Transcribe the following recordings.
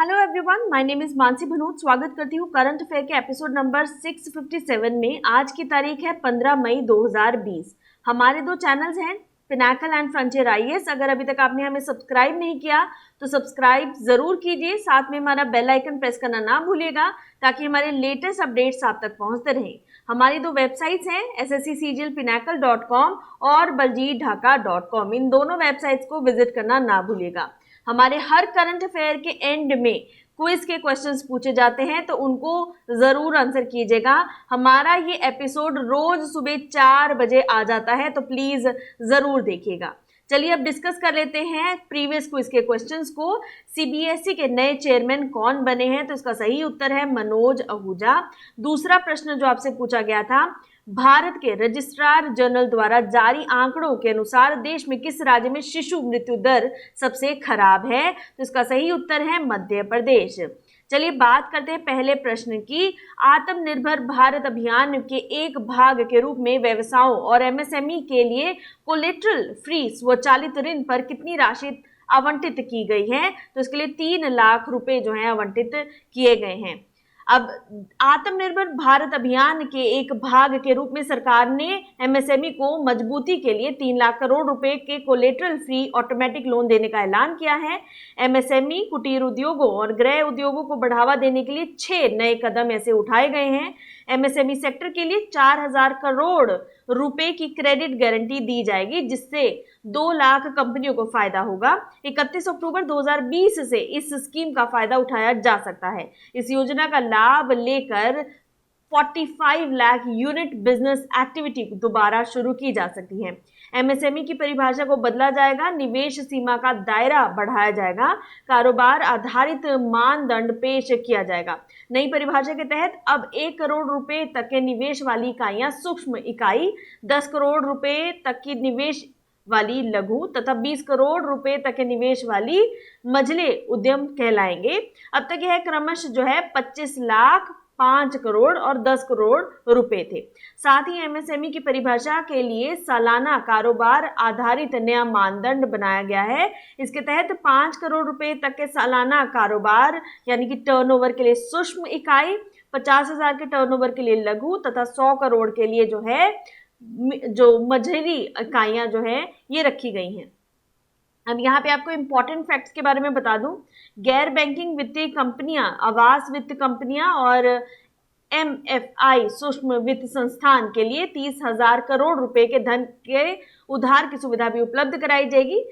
Hello everyone, my name is Mansi Bhanot. स्वागत करती हूँ करंट अफेयर के एपिसोड नंबर 657 में। आज की तारीख है 15 मई 2020। हमारे दो चैनल्स हैं, पिनाकल एंड फ्रंटियर आईएएस। अगर अभी तक आपने हमें सब्सक्राइब नहीं किया तो सब्सक्राइब जरूर कीजिए, साथ में हमारा बेल आइकन प्रेस करना ना भूलिएगा ताकि हमारे लेटेस्ट अपडेट्स आप तक पहुंचते रहें। हमारी दो वेबसाइट्स हैं ssccglpinacle.com और baljeetdhaka.com। इन दोनों वेबसाइट्स को विजिट करना ना भूलिएगा। हमारे हर करंट अफेयर के एंड में क्विज के क्वेश्चंस पूछे जाते हैं, तो उनको जरूर आंसर कीजिएगा। हमारा ये एपिसोड रोज सुबह 4 बजे आ जाता है, तो प्लीज जरूर देखिएगा। चलिए अब डिस्कस कर लेते हैं प्रीवियस क्विज के क्वेश्चंस को। सीबीएसई के नए चेयरमैन कौन बने हैं? तो इसका सही उत्तर है मनोज आहूजा। दूसरा प्रश्न जो आपसे पूछा गया था, भारत के रजिस्ट्रार जनरल द्वारा जारी आंकड़ों के अनुसार देश में किस राज्य में शिशु मृत्यु दर सबसे खराब है? तो इसका सही उत्तर है मध्य प्रदेश। चलिए बात करते हैं पहले प्रश्न की। आत्मनिर्भर भारत अभियान के एक भाग के रूप में व्यवसायों और एमएसएमई के लिए कोलेटरल फ्री स्वचालित ऋण पर कितनी राशि आवंटित की गई है? तो इसके लिए 3 लाख रुपए जो है आवंटित किए गए हैं। अब आत्मनिर्भर भारत अभियान के एक भाग के रूप में सरकार ने एमएसएमई को मजबूती के लिए 3 लाख करोड़ रुपए के कोलेटरल फ्री ऑटोमेटिक लोन देने का ऐलान किया है। एमएसएमई, कुटीर उद्योगों और गृह उद्योगों को बढ़ावा देने के लिए 6 नए कदम ऐसे उठाए गए हैं। एमएसएमई सेक्टर के लिए 4,000 करोड़ रुपए की क्रेडिट गारंटी दी जाएगी, जिससे 2 लाख कंपनियों को फायदा होगा। 31 अक्टूबर 2020 से इस स्कीम का फायदा उठाया जा सकता है। इस योजना का लाभ लेकर 45 लाख यूनिट बिजनेस एक्टिविटी दोबारा शुरू की जा सकती है। एमएसएमई की परिभाषा को बदला जाएगा, निवेश सीमा का दायरा बढ़ाया जाएगा, कारोबार आधारित मानदंड पेश किया जाएगा। नई परिभाषा के तहत अब 1 करोड़ रुपए तक के निवेश वाली इकाइयां सूक्ष्म इकाई, 10 करोड़ रुपए तक की निवेश वाली लघु तथा 20 करोड़ रुपए तक के निवेश वाली मझले उद्यम कहलाएंगे। अब तक यह क्रमश जो है 25 लाख, 5 करोड़ और 10 करोड़ रुपए थे। साथ ही एमएसएमई की परिभाषा के लिए सालाना कारोबार आधारित नया मानदंड बनाया गया है। इसके तहत 5 करोड़ रुपए तक के सालाना कारोबार यानी कि टर्नओवर के लिए सूक्ष्म इकाई, 50,000 के टर्नओवर के लिए लघु तथा 100 करोड़ के लिए जो मझली इकाइयां जो है ये रखी गई हैं। अब यहाँ पे आपको इंपॉर्टेंट फैक्ट्स के बारे में बता दूं। गैर बैंकिंग वित्तीय कंपनियां, आवास वित्त कंपनियां और एमएफआई सूक्ष्म वित्त संस्थान के लिए 30,000 करोड़ रुपए के धन के उधार की सुविधा भी उपलब्ध कराई जाएगी।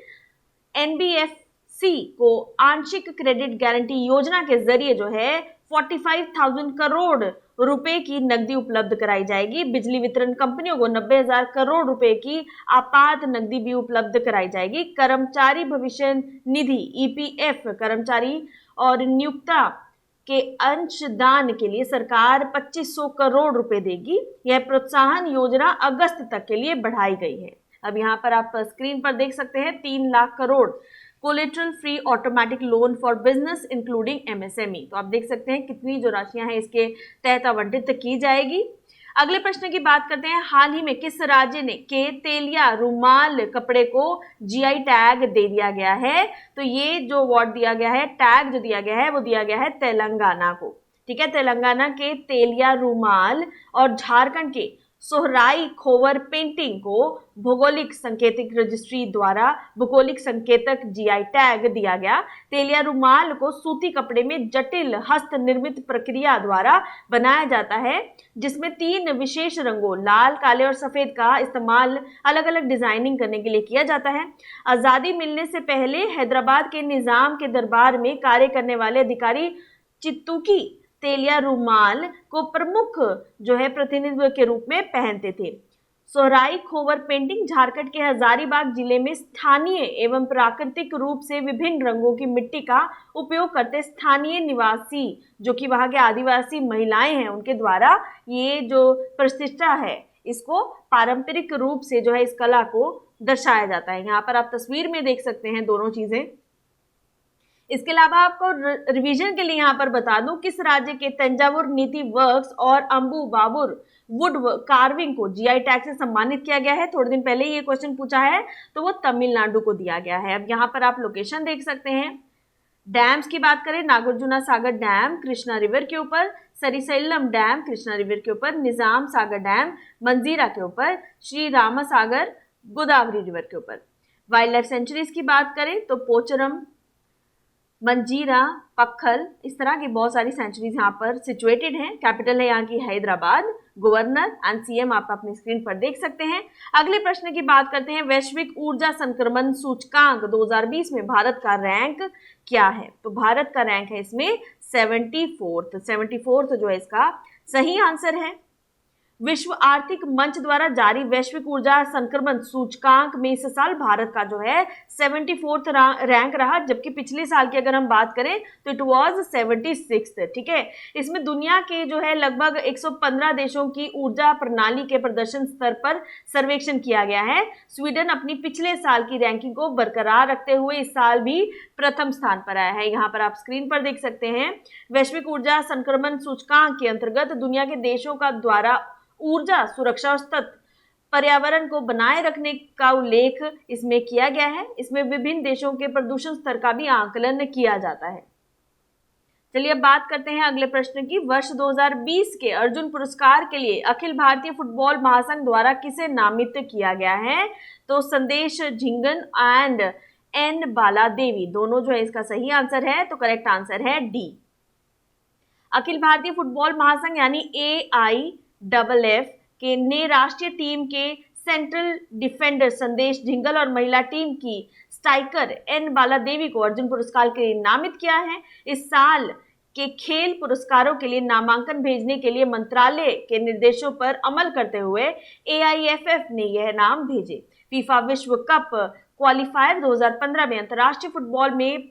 एनबीएफसी को आंशिक क्रेडिट गारंटी योजना के जरिए जो है 45,000 करोड़ रुपए की नकदी उपलब्ध कराई जाएगी। बिजली वितरण कंपनियों को 90,000 करोड़ रुपए की आपात नकदी भी उपलब्ध कराई जाएगी। कर्मचारी भविष्य निधि ईपीएफ कर्मचारी और नियोक्ता के अंशदान के लिए सरकार 2500 करोड़ रुपए देगी। यह प्रोत्साहन योजना अगस्त तक के लिए बढ़ाई गई है। अब यहाँ पर आप स्क्रीन पर देख सकते हैं 3 lakh crore collateral free automatic loan for business including MSME. तो आप देख सकते हैं कितनी जो राशियां हैं इसके तहत आवंटित की जाएगी। अगले प्रश्न की बात करते हैं। हाल ही में किस राज्य ने के तेलिया रुमाल कपड़े को जीआई टैग दे दिया गया है? तो ये जो अवार्ड दिया गया है, टैग जो दिया गया है, वो दिया गया है तेलंगाना को। ठीक है, तेलंगाना के तेलिया रुमाल और झारखंड के सोहराई खोवर पेंटिंग को भौगोलिक संकेतक रजिस्ट्री द्वारा भौगोलिक संकेतक जीआई टैग दिया गया। तेलिया रुमाल को सूती कपड़े में जटिल हस्त निर्मित प्रक्रिया द्वारा बनाया जाता है, जिसमें 3 विशेष रंगों लाल, काले और सफेद का इस्तेमाल अलग अलग डिजाइनिंग करने के लिए किया जाता है। आजादी मिलने से पहले हैदराबाद के निजाम के दरबार में कार्य करने वाले अधिकारी चित्तूकी तेलिया रुमाल को प्रमुख जो है प्रतिनिधित्व के रूप में पहनते थे। सोहराई खोवर पेंटिंग झारखंड के हजारीबाग जिले में स्थानीय एवं प्राकृतिक रूप से विभिन्न रंगों की मिट्टी का उपयोग करते स्थानीय निवासी जो कि वहां के आदिवासी महिलाएं हैं उनके द्वारा ये जो प्रतिष्ठा है, इसको पारंपरिक रूप से जो है इस कला को दर्शाया जाता है। यहाँ पर आप तस्वीर में देख सकते हैं दोनों चीजें। इसके अलावा आपको रिवीजन के लिए यहाँ पर बता दूं, किस राज्य के तंजावुर नीति वर्क्स और अंबु बाबुर वुड कार्विंग को जीआई टैग से सम्मानित किया गया है? थोड़े दिन पहले ये क्वेश्चन पूछा है, तो वो तमिलनाडु को दिया गया है। अब यहाँ पर आप लोकेशन देख सकते हैं। डैम्स की बात करें, नागार्जुना सागर डैम कृष्णा रिवर के ऊपर, सरिसैलम डैम कृष्णा रिवर के ऊपर, निजाम सागर डैम मंजीरा के ऊपर, श्री राम सागर गोदावरी रिवर के ऊपर। वाइल्ड लाइफ सेंचुरीज की बात करें तो पोचरम, मंजीरा, पक्खल, इस तरह की बहुत सारी सेंचुरीज यहाँ पर सिचुएटेड हैं। कैपिटल है यहाँ की हैदराबाद। गवर्नर एंड सीएम आप अपनी स्क्रीन पर देख सकते हैं। अगले प्रश्न की बात करते हैं, वैश्विक ऊर्जा संक्रमण सूचकांक 2020 में भारत का रैंक क्या है? तो भारत का रैंक है इसमें 74th जो है इसका सही आंसर है। विश्व आर्थिक मंच द्वारा जारी वैश्विक ऊर्जा संक्रमण सूचकांक में इस साल भारत का जो है 74th रैंक रहा, जबकि पिछले साल की अगर हम बात करें तो इट वाज 76th। ठीक है, इसमें दुनिया के जो है लगभग 115 देशों की ऊर्जा प्रणाली के प्रदर्शन स्तर पर सर्वेक्षण किया गया है। स्वीडन अपनी पिछले साल की रैंकिंग को बरकरार रखते हुए इस साल भी प्रथम स्थान पर आया है। यहाँ पर आप स्क्रीन पर देख सकते हैं, वैश्विक ऊर्जा संक्रमण सूचकांक के अंतर्गत दुनिया के देशों का द्वारा ऊर्जा सुरक्षा और सतत पर्यावरण को बनाए रखने का उल्लेख इसमें किया गया है। इसमें विभिन्न देशों के प्रदूषण स्तर का भी आकलन किया जाता है। चलिए अब बात करते हैं अगले प्रश्न की। वर्ष 2020 के अर्जुन पुरस्कार के लिए अखिल भारतीय फुटबॉल महासंघ द्वारा किसे नामित किया गया है? तो संदेश झिंगन एंड एन बाला देवी, दोनों जो है इसका सही आंसर है। तो करेक्ट आंसर है डी। अखिल भारतीय फुटबॉल महासंघ यानी AIFF के ने राष्ट्रीय टीम के सेंट्रल डिफेंडर संदेश झिंगल और महिला टीम की स्ट्राइकर एन बाला देवी को अर्जुन पुरस्कार के लिए नामित किया है। इस साल के खेल पुरस्कारों के लिए नामांकन भेजने के लिए मंत्रालय के निर्देशों पर अमल करते हुए AIFF ने यह नाम भेजे। फीफा विश्व कप क्वालिफायर 2015 में अंतर्राष्ट्रीय फुटबॉल में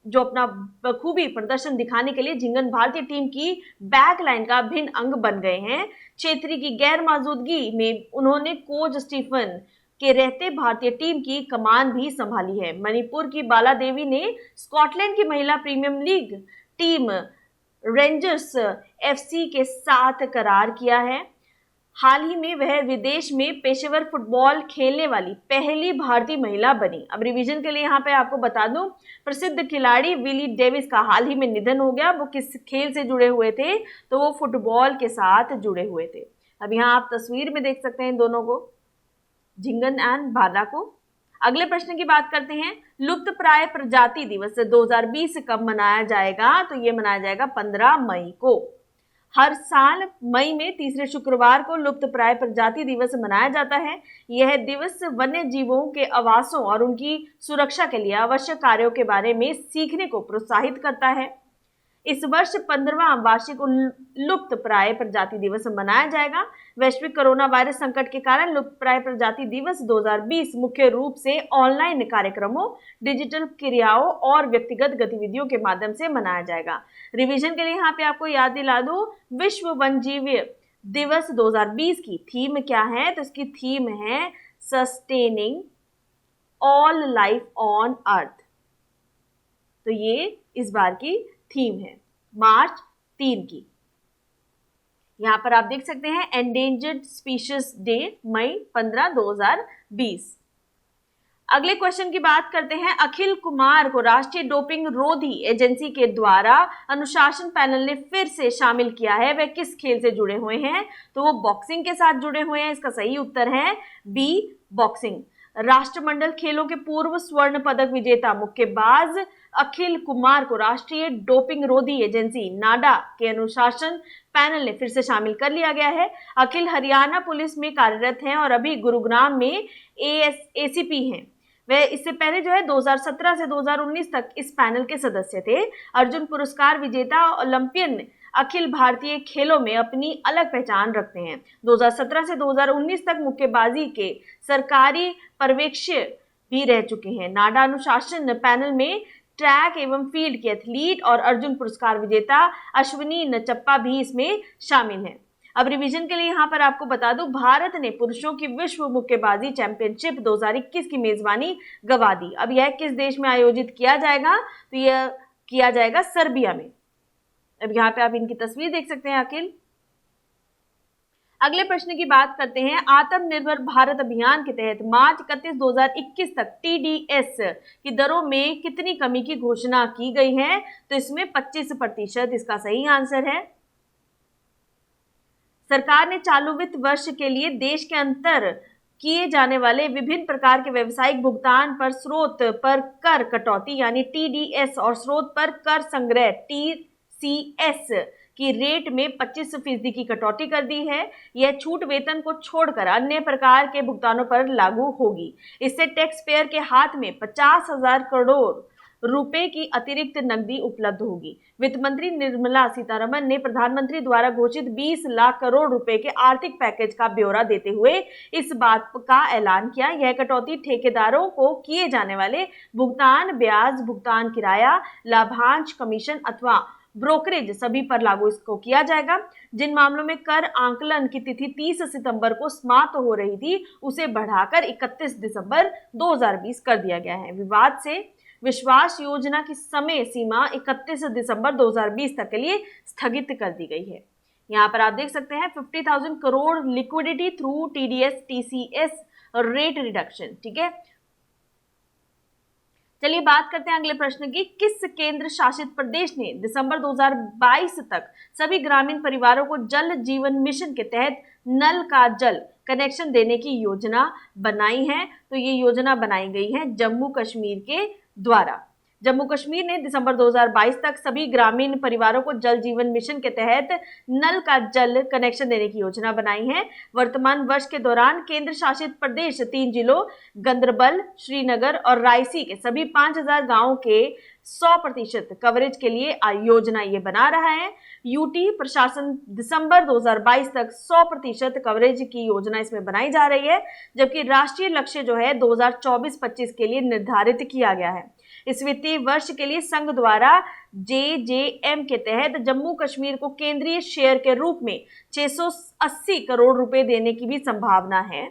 जो अपना बखूबी प्रदर्शन दिखाने के लिए झिंगन भारतीय टीम की बैक लाइन का अभिन्न अंग बन गए हैं। छेत्री की गैर मौजूदगी में उन्होंने कोच स्टीफन के रहते भारतीय टीम की कमान भी संभाली है। मणिपुर की बाला देवी ने स्कॉटलैंड की महिला premier league team Rangers FC के साथ करार किया है। हाल ही में वह विदेश में पेशेवर फुटबॉल खेलने वाली पहली भारतीय महिला बनी। अब रिवीजन के लिए यहाँ पे आपको बता दूं, प्रसिद्ध खिलाड़ी विली डेविस का हाल ही में निधन हो गया। वो किस खेल से जुड़े हुए थे? तो वो फुटबॉल के साथ जुड़े हुए थे। अब यहाँ आप तस्वीर में देख सकते हैं दोनों को, झिंगन एंड बाला को। अगले प्रश्न की बात करते हैं, लुप्त प्राय प्रजाति दिवस 2020 कब मनाया जाएगा? तो ये मनाया जाएगा 15 मई को। हर साल मई में तीसरे शुक्रवार को लुप्त प्राय प्रजाति दिवस मनाया जाता है। यह दिवस वन्य जीवों के आवासों और उनकी सुरक्षा के लिए आवश्यक कार्यों के बारे में सीखने को प्रोत्साहित करता है। इस वर्ष 15वां वार्षिक लुप्त प्राय प्रजाति दिवस मनाया जाएगा। वैश्विक कोरोना वायरस संकट के कारण लुप्त प्राय प्रजाति दिवस 2020 मुख्य रूप से ऑनलाइन कार्यक्रमों, डिजिटल क्रियाओं और व्यक्तिगत गतिविधियों के माध्यम से मनाया जाएगा। रिवीजन के लिए यहाँ पे आपको याद दिला दूं, विश्व वन्यजीव दिवस 2020 की थीम क्या है? तो इसकी थीम है sustaining all life on earth. तो ये इस बार की थीम है मार्च 3 की। यहां पर आप देख सकते हैं एंडेंजर्ड स्पीशीज डे मई 15, 2020। अगले क्वेश्चन की बात करते हैं, अखिल कुमार को राष्ट्रीय डोपिंग रोधी एजेंसी के द्वारा अनुशासन पैनल ने फिर से शामिल किया है। वह किस खेल से जुड़े हुए हैं? तो वो बॉक्सिंग के साथ जुड़े हुए हैं। इसका सही उत्तर है बी, बॉक्सिंग। राष्ट्रमंडल खेलों के पूर्व स्वर्ण पदक विजेता मुक्केबाज अखिल कुमार को राष्ट्रीय डोपिंग रोधी एजेंसी नाडा के अनुशासन पैनल ने फिर से शामिल कर लिया गया है। अखिल हरियाणा पुलिस में कार्यरत हैं और अभी गुरुग्राम में ACP हैं। वे इससे पहले जो है 2017 से 2019 तक इस पैनल के सदस्य थे। अर्जुन पुरस्कार विजेता ओलंपियन अखिल भारतीय खेलों में अपनी अलग पहचान रखते हैं। 2017 से 2019 तक मुक्केबाजी के सरकारी पर्यवेक्षक भी रह चुके हैं। नाडा अनुशासन पैनल में ट्रैक एवं फील्ड के एथलीट और अर्जुन पुरस्कार विजेता अश्विनी नचप्पा भी इसमें शामिल हैं। अब रिवीजन के लिए यहाँ पर आपको बता दूं, भारत ने पुरुषों की विश्व मुक्केबाजी चैंपियनशिप 2021 की मेजबानी गंवा दी। अब यह किस देश में आयोजित किया जाएगा? तो यह किया जाएगा सर्बिया में। अब यहाँ पे आप इनकी तस्वीर देख सकते हैं अखिल। अगले प्रश्न की बात करते हैं। आत्मनिर्भर भारत अभियान के तहत मार्च 31, 2021 तक टीडीएस की दरों में कितनी कमी की घोषणा की गई है? तो इसमें 25% इसका सही आंसर है। सरकार ने चालू वित्त वर्ष के लिए देश के अंतर किए जाने वाले विभिन्न प्रकार के व्यवसायिक भुगतान पर स्रोत पर कर कटौती यानी टीडीएस और स्रोत पर कर संग्रह टीसीएस की रेट में 25% की कटौती कर दी है। यह छूट वेतन को छोड़कर अन्य प्रकार के भुगतानों पर लागू होगी। इससे टैक्स पेयर के हाथ में 50,000 करोड़ रुपए की अतिरिक्त नकदी उपलब्ध होगी। वित्त मंत्री निर्मला सीतारमण ने प्रधानमंत्री द्वारा घोषित 20 लाख करोड़ रुपए के आर्थिक पैकेज का ब्यौरा देते हुए इस बात का ऐलान किया। यह कटौती ठेकेदारों को किए जाने वाले भुगतान, ब्याज भुगतान, किराया, लाभांश, कमीशन अथवा ब्रोकरेज सभी पर लागू इसको किया जाएगा। जिन मामलों में कर आंकलन की तिथि 30 सितंबर को समाप्त हो रही थी उसे बढ़ाकर 31 दिसंबर 2020 कर दिया गया है। विवाद से विश्वास योजना की समय सीमा 31 दिसंबर 2020 तक के लिए स्थगित कर दी गई है। यहाँ पर आप देख सकते हैं 50,000 crore liquidity through TDS TCS rate reduction. ठीक है, चलिए बात करते हैं अगले प्रश्न की। किस केंद्र शासित प्रदेश ने दिसंबर 2022 तक सभी ग्रामीण परिवारों को जल जीवन मिशन के तहत नल का जल कनेक्शन देने की योजना बनाई है? तो ये योजना बनाई गई है जम्मू कश्मीर के द्वारा। जम्मू कश्मीर ने दिसंबर 2022 तक सभी ग्रामीण परिवारों को जल जीवन मिशन के तहत नल का जल कनेक्शन देने की योजना बनाई है। वर्तमान वर्ष के दौरान केंद्र शासित प्रदेश 3 जिलों गंदरबल, श्रीनगर और रायसी के सभी 5,000 गांवों के 100% कवरेज के लिए योजना ये बना रहा है। यूटी प्रशासन दिसंबर 2022 तक 100% कवरेज की योजना इसमें बनाई जा रही है, जबकि राष्ट्रीय लक्ष्य जो है 2024-25 के लिए निर्धारित किया गया है। इस वित्तीय वर्ष के लिए संघ द्वारा जेजेएम के तहत जम्मू कश्मीर को केंद्रीय शेयर के रूप में 680 करोड़ रुपए देने की भी संभावना है।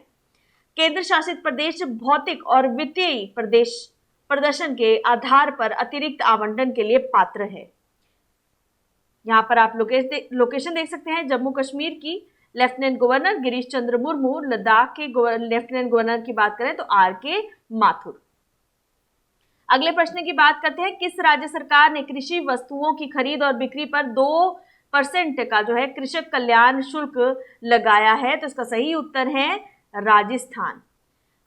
केंद्र शासित प्रदेश भौतिक और वित्तीय प्रदर्शन के आधार पर अतिरिक्त आवंटन के लिए पात्र है। यहाँ पर आप लोकेशन देख सकते हैं जम्मू कश्मीर की। लेफ्टिनेंट गवर्नर गिरीश चंद्र मुर्मू, लद्दाख के लेफ्टिनेंट गवर्नर की बात करें तो आर.के. माथुर। अगले प्रश्न की बात करते हैं। किस राज्य सरकार ने कृषि वस्तुओं की खरीद और बिक्री पर 2% का जो है कृषक कल्याण शुल्क लगाया है? तो इसका सही उत्तर है राजस्थान।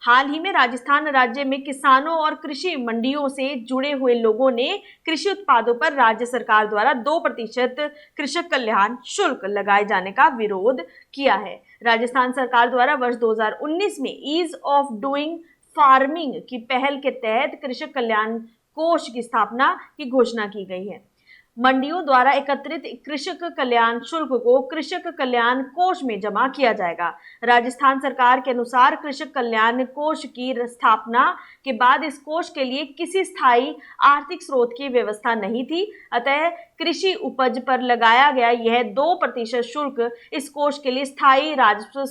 हाल ही में राजस्थान राज्य में किसानों और कृषि मंडियों से जुड़े हुए लोगों ने कृषि उत्पादों पर राज्य सरकार द्वारा 2% कृषक कल्याण शुल्क लगाए जाने का विरोध किया है। राजस्थान सरकार द्वारा वर्ष 2019 में ईज ऑफ डूइंग फार्मिंग की पहल के तहत कृषक कल्याण कोष की स्थापना की घोषणा की गई है। मंडियों द्वारा एकत्रित कृषक कल्याण शुल्क को कृषक कल्याण कोष में जमा किया जाएगा। राजस्थान सरकार के अनुसार कृषक कल्याण कोष की स्थापना के बाद इस कोष के लिए किसी स्थायी आर्थिक स्रोत की व्यवस्था नहीं थी, अतः कृषि उपज पर लगाया गया यह 2% शुल्क इस कोष के लिए स्थायी राजस्व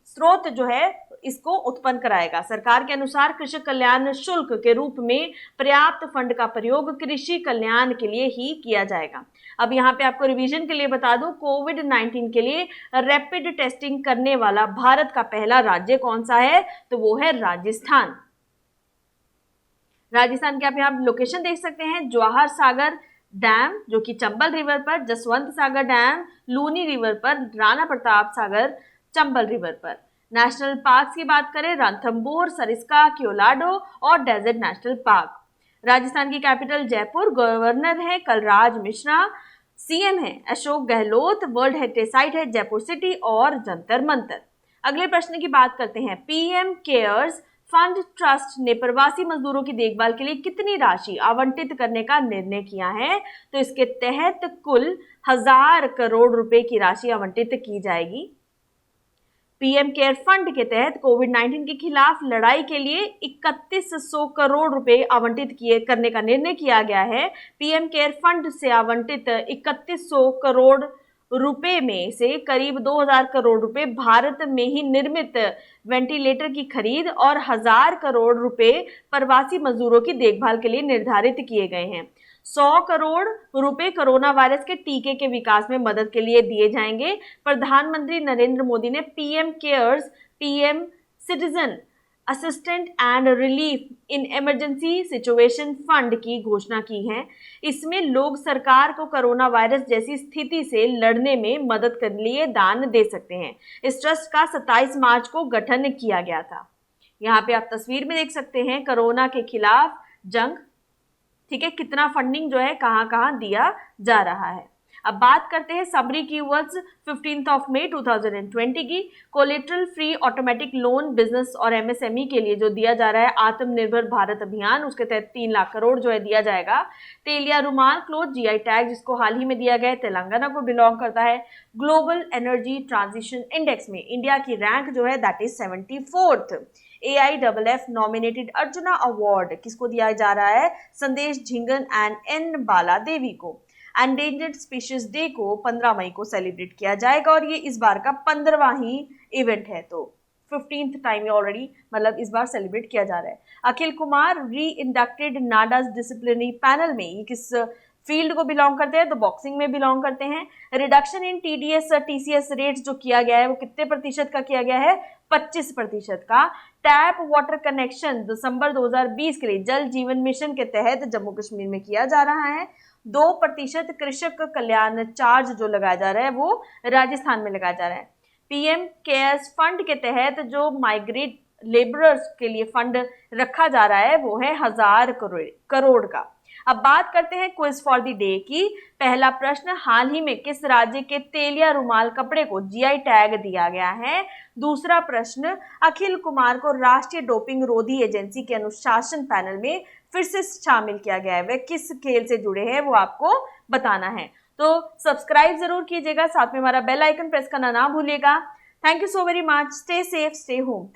स्रोत जो है इसको उत्पन्न कराएगा। सरकार के अनुसार कृषक कल्याण शुल्क के रूप में पर्याप्त फंड का प्रयोग कृषि कल्याण के लिए ही किया जाएगा। अब यहाँ पे आपको रिवीजन के लिए बता दूं, कोविड-19 के लिए रैपिड टेस्टिंग करने वाला भारत का पहला राज्य कौन सा है? तो वो है राजस्थान। राजस्थान के आप यहाँ लोकेशन देख सकते हैं। जवाहर सागर डैम जो कि चंबल रिवर पर, जसवंत सागर डैम लूनी रिवर पर, राणा प्रताप सागर चंबल रिवर पर। नेशनल पार्क्स की बात करें, रणथंभौर, सरिस्का, क्योलाडो और डेजर्ट नेशनल पार्क। राजस्थान की कैपिटल जयपुर, गवर्नर है कलराज मिश्रा, सीएम है Ashok Gehlot, world heritage site है जयपुर सिटी और जंतर मंतर। अगले प्रश्न की बात करते हैं। पीएम केयर्स फंड ट्रस्ट ने प्रवासी मजदूरों की देखभाल के लिए कितनी राशि आवंटित करने का निर्णय किया है? तो इसके तहत कुल 1000 करोड़ रुपए की राशि आवंटित की जाएगी। पीएम केयर फंड के तहत कोविड-19 के खिलाफ लड़ाई के लिए 3100 करोड़ रुपए आवंटित करने का निर्णय किया गया है। पीएम केयर फंड से आवंटित 3100 करोड़ रुपए में से करीब 2000 करोड़ रुपए भारत में ही निर्मित वेंटिलेटर की खरीद और 1000 करोड़ रुपए प्रवासी मजदूरों की देखभाल के लिए निर्धारित किए गए हैं। 100 करोड़ रुपए कोरोना वायरस के टीके के विकास में मदद के लिए दिए जाएंगे। प्रधानमंत्री नरेंद्र मोदी ने PM cares, PM citizen assistant and relief in emergency situation fund की घोषणा की है। इसमें लोग सरकार को कोरोना वायरस जैसी स्थिति से लड़ने में मदद के लिए दान दे सकते हैं। इस ट्रस्ट का 27 मार्च को गठन किया गया था। यहाँ पे आप तस्वीर में देख सकते हैं कोरोना के खिलाफ जंग, ठीक है, कितना फंडिंग जो है कहाँ कहाँ दिया जा रहा है। अब बात करते हैं सबरी कीवर्ड्स 15 मई 2020 की। Collateral free automatic loan business और एमएसएमई के लिए जो दिया जा रहा है आत्मनिर्भर भारत अभियान, उसके तहत 3 लाख करोड़ जो है दिया जाएगा। तेलिया रुमाल क्लोथ जीआई टैग जिसको हाल ही में दिया गया है, तेलंगाना को बिलोंग करता है। ग्लोबल एनर्जी ट्रांजिशन इंडेक्स में इंडिया की रैंक जो है that is 74th। AIFF nominated arjuna award किसको दिया जा रहा है? संदेश झिंगन एंड एन बाला देवी को। एंडेंजर्ड स्पीशीज डे को 15 मई को सेलिब्रेट किया जाएगा और ये इस बार का 15वां ही इवेंट है, तो 15th टाइम ऑलरेडी मतलब इस बार सेलिब्रेट किया जा रहा है। अखिल कुमार री इंडक्टेड नाडास डिसिप्लिनरी पैनल में, ये किस फील्ड को बिलोंग करते हैं? तो बॉक्सिंग में बिलोंग करते हैं। Reduction in TDS TCS rates जो किया गया है वो कितने प्रतिशत का किया गया है? 25% का। टैप वाटर कनेक्शन दिसंबर 2020 के लिए जल जीवन मिशन के तहत जम्मू कश्मीर में किया जा रहा है। 2% कृषक कल्याण चार्ज जो लगाया जा रहा है वो राजस्थान में लगाया जा रहा है। पीएम केयर्स फंड के तहत जो माइग्रेट लेबरर्स के लिए फंड रखा जा रहा है वो है 1000 करोड़ का। अब बात करते हैं क्विज फॉर द डे की। पहला प्रश्न, हाल ही में किस राज्य के तेलिया रुमाल कपड़े को जीआई टैग दिया गया है? दूसरा प्रश्न, अखिल कुमार को राष्ट्रीय डोपिंग रोधी एजेंसी के अनुशासन पैनल में फिर से शामिल किया गया है, वे किस खेल से जुड़े हैं वो आपको बताना है। तो सब्सक्राइब जरूर कीजिएगा, साथ में हमारा बेल आइकन प्रेस करना ना भूलिएगा। Thank you so very much. Stay safe, stay home.